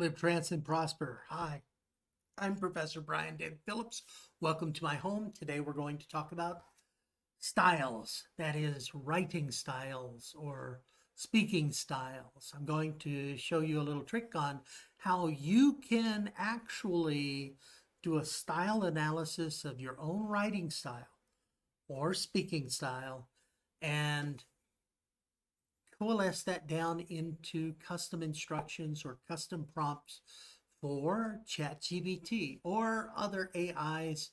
Live, trance, and prosper. Hi, I'm Professor David Phillips. Welcome to my home. Today we're going to talk about styles, that is, writing styles or speaking styles. I'm going to show you a little trick on how you can actually do a style analysis of your own writing style or speaking style and coalesce that down into custom instructions or custom prompts for ChatGPT or other AIs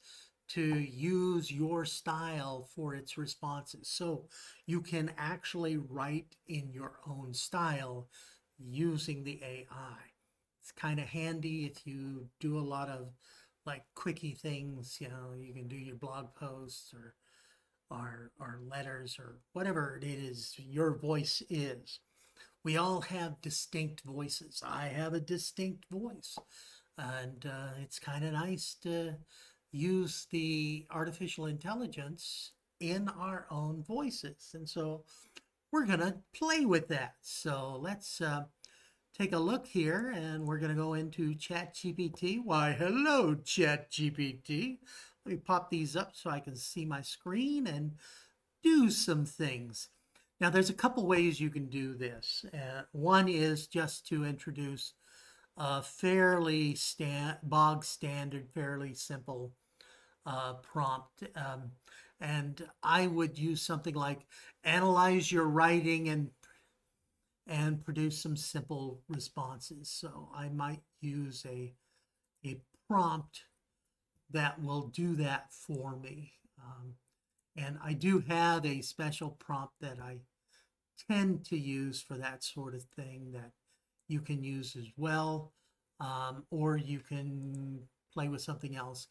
to use your style for its responses. So you can actually write in your own style using the AI. It's kind of handy if you do a lot of like quickie things, you can do your blog posts or letters or whatever it is your voice is. We all have distinct voices. I have a distinct voice, and it's kind of nice to use the artificial intelligence in our own voices. And so we're going to play with that. So let's take a look here, and we're going to go into ChatGPT. Why, hello, ChatGPT. Let me pop these up so I can see my screen and do some things. Now, there's a couple ways you can do this. One is just to introduce a fairly bog standard, fairly simple prompt. And I would use something like analyze your writing and produce some simple responses. So I might use a prompt that will do that for me. And I do have a special prompt that I tend to use for that sort of thing that you can use as well, or you can play with something else.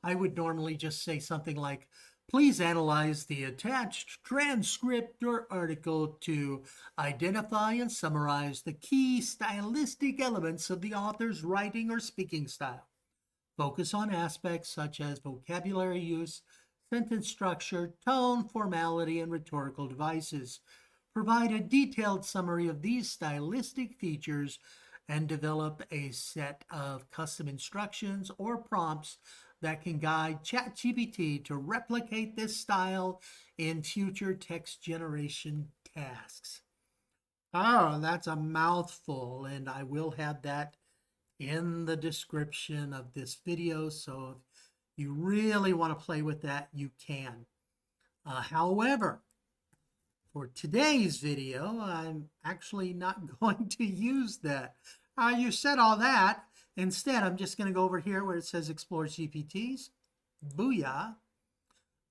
I would normally just say something like, please analyze the attached transcript or article to identify and summarize the key stylistic elements of the author's writing or speaking style. Focus on aspects such as vocabulary use, sentence structure, tone, formality, and rhetorical devices. Provide a detailed summary of these stylistic features and develop a set of custom instructions or prompts that can guide ChatGPT to replicate this style in future text generation tasks. Oh, that's a mouthful, and I will have that in the description of this video. So if you really want to play with that, you can. However, for today's video, I'm actually not going to use that. You said all that. Instead, I'm just going to go over here where it says Explore GPTs. Booyah.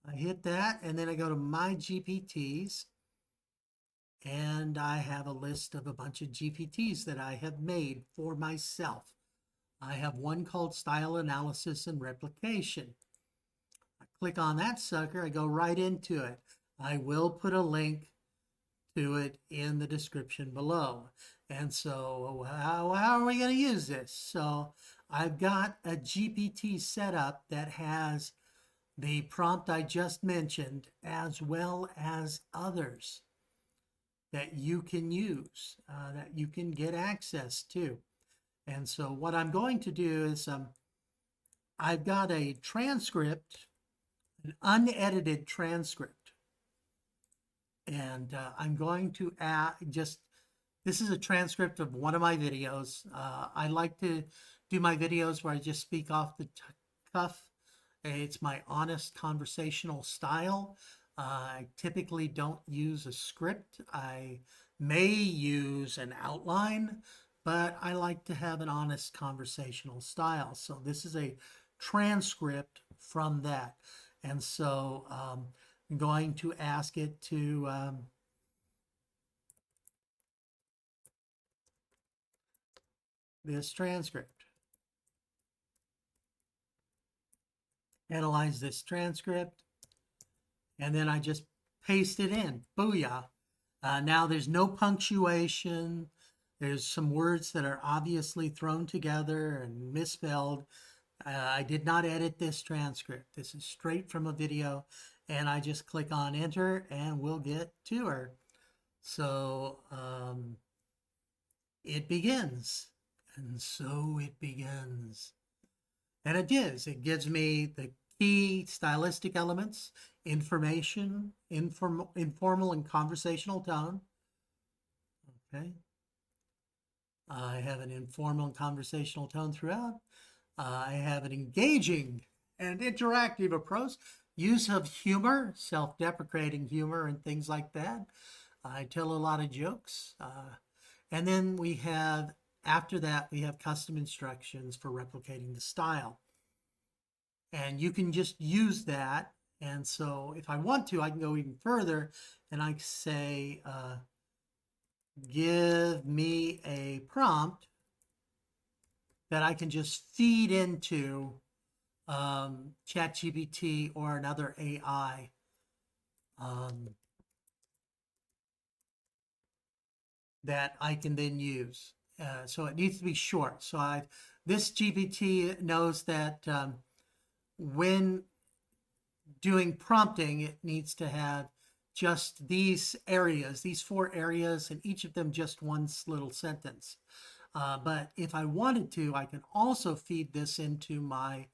I hit that, and then I go to My GPTs, and I have a list of a bunch of GPTs that I have made for myself. I have one called Style Analysis and Replication. I click on that sucker, I go right into it. I will put a link to it in the description below. And so how are we going to use this? So I've got a GPT set up that has the prompt I just mentioned, as well as others that you can use, that you can get access to. And so what I'm going to do is I've got a transcript, an unedited transcript. And I'm going to add this is a transcript of one of my videos. I like to do my videos where I just speak off the cuff. It's my honest conversational style. I typically don't use a script. I may use an outline, but I like to have an honest conversational style. So this is a transcript from that. And so I'm going to ask it to this transcript. Analyze this transcript, and then I just paste it in. Booyah. Now there's no punctuation. There's some words that are obviously thrown together and misspelled. I did not edit this transcript. This is straight from a video, and I just click on enter and we'll get to her. So it begins. And so it begins. And it is. It gives me the key stylistic elements, information, informal and conversational tone. Okay. I have an informal and conversational tone throughout. I have an engaging and interactive approach, use of humor, self-deprecating humor and things like that. I tell a lot of jokes. And then we have, after that, we have custom instructions for replicating the style. And you can just use that. And so if I want to, I can go even further and I say, give me a prompt that I can just feed into ChatGPT or another AI. That I can then use. So it needs to be short. So this GPT knows that when doing prompting, it needs to have just these areas, these 4 areas, and each of them just one little sentence. But if I wanted to, I can also feed this into my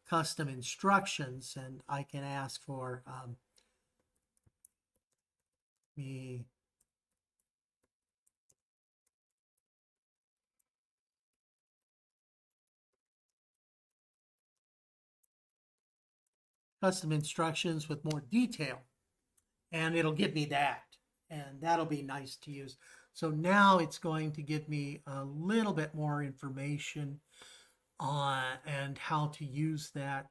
custom instructions, and I can ask for me custom instructions with more detail, and it'll give me that, and that'll be nice to use. So now it's going to give me a little bit more information on and how to use that.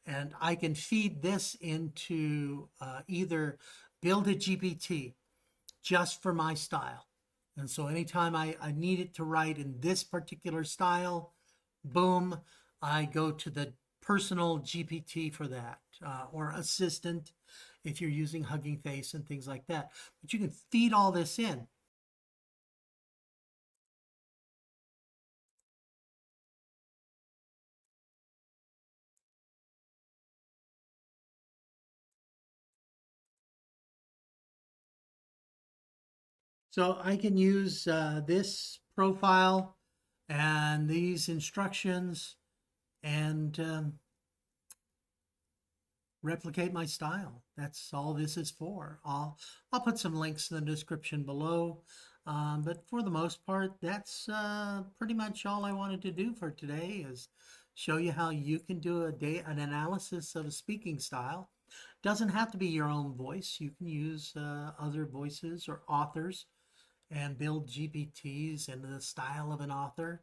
And I can feed this into either build a GPT just for my style. And so anytime I need it to write in this particular style, boom, I go to the personal GPT for that, or assistant if you're using Hugging Face and things like that. But you can feed all this in. So I can use this profile and these instructions and replicate my style. That's all this is for. I'll put some links in the description below. But for the most part, that's pretty much all I wanted to do for today is show you how you can do an analysis of a speaking style. Doesn't have to be your own voice. You can use other voices or authors and build GPTs in the style of an author.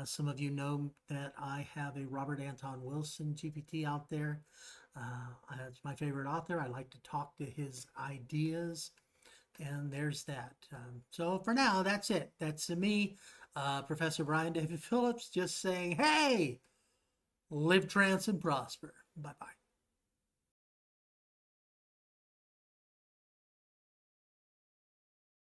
Some of you know that I have a Robert Anton Wilson GPT out there. It's my favorite author. I like to talk to his ideas, and there's that. So for now, that's it. That's me, Professor Brian David Phillips, just saying, hey, live, trance, and prosper. Bye-bye.